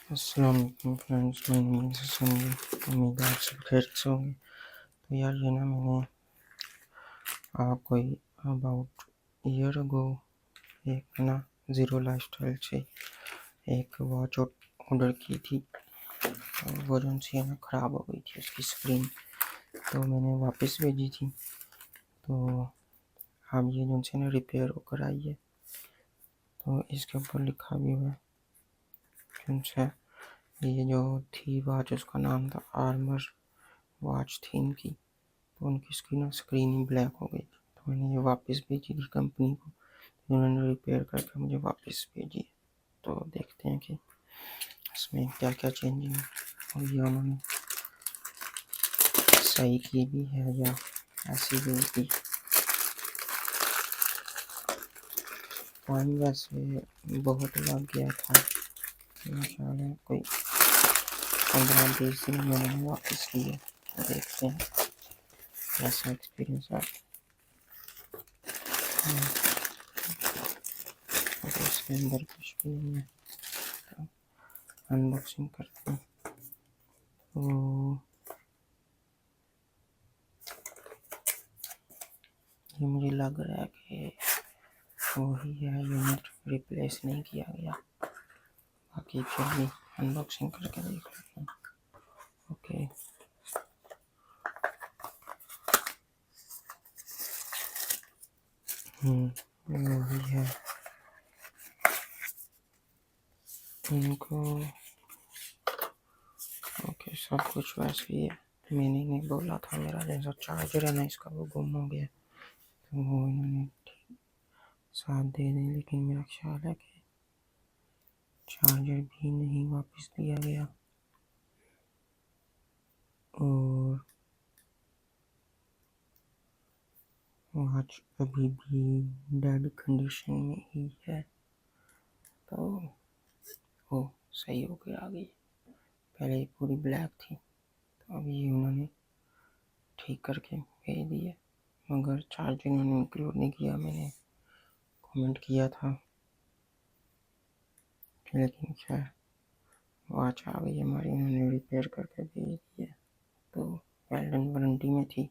अस्सलाम वालेकुम friends, my name is Sanjay. उम्मीद है आप सब खैरियत से होंगे। तो यार ये ना मैंने कोई अबाउट ईयर अगो एक ना ज़ीरो लाइफस्टाइल से एक वॉच ऑर्डर की थी। और वो जो सी है ना ख़राब हो गई थी उसकी स्क्रीन, तो मैंने वापस भेजी थी। तो अब ये जो सी ना रिपेयर होकर आई है। तो इसके ऊपर लिखा भी हुआ है जिनसे ये जो थी वॉच उसका नाम था आर्मर वॉच थी इनकी। तो उनकी स्क्रीन ही ब्लैक हो गई थी। तो मैंने ये वापस भेजी थी कंपनी को, उन्होंने रिपेयर करके मुझे वापस भेजी। तो देखते हैं कि इसमें क्या क्या चेंजिंग है और ये उन्होंने सही की भी है या ऐसी भेज दी। टाइम वैसे बहुत लग गया था, इंशाल्लाह कोई 15-20 दिन में मैंने वापस की है। तो देखते हैं कैसा एक्सपीरियंस है। तो इसके अंदर कुछ भी नहीं है, तो अनबॉक्सिंग करते हैं। तो ये मुझे लग रहा है कि वही है, यूनिट रिप्लेस नहीं किया गया। बाकी फिर भी अनबॉक्सिंग करके देख लेते हैं। ओके, वही है। इनको ओके, सब कुछ वैसे ही है। मैंने नहीं बोला था, मेरा जैसा चार्जर है ना इसका वो गुम हो गया, तो वो इन्होंने साथ दे दें, लेकिन मेरा ख्याल है कि चार्जर भी नहीं वापस दिया गया और वॉच अभी भी डेड कंडीशन में ही है। तो वो सही होकर आ गई, पहले ये पूरी ब्लैक थी, तो अभी ये उन्होंने ठीक करके भेज दी है। मगर चार्जर इन्होंने इंक्लूड नहीं किया, मैंने कमेंट किया था, लेकिन खैर वॉच आ गई हमारी, इन्होंने रिपेयर करके भेज दी है। तो वेल एंड वारंटी में थी,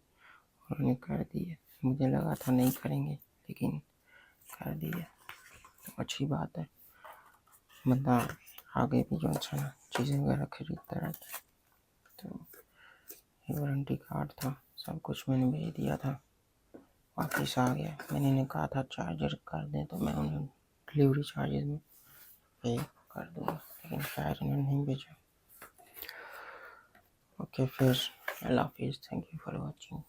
उन्होंने कर दी है। मुझे लगा था नहीं करेंगे, लेकिन कर दी है, तो अच्छी बात है। बंदा आगे भी जो अच्छा ना चीज़ें वगैरह खरीदता रहता है। तो ये वारंटी कार्ड था, सब कुछ मैंने भेज दिया था, वापस आ गया। मैंने इन्हें कहा था चार्जर कर दें, तो मैं उन्हें डिलीवरी चार्जेस में पे कर दूँगा, लेकिन खैर इन्होंने नहीं भेजा। ओके, फिर अल्लाह हाफिज़, थैंक यू फॉर वॉचिंग।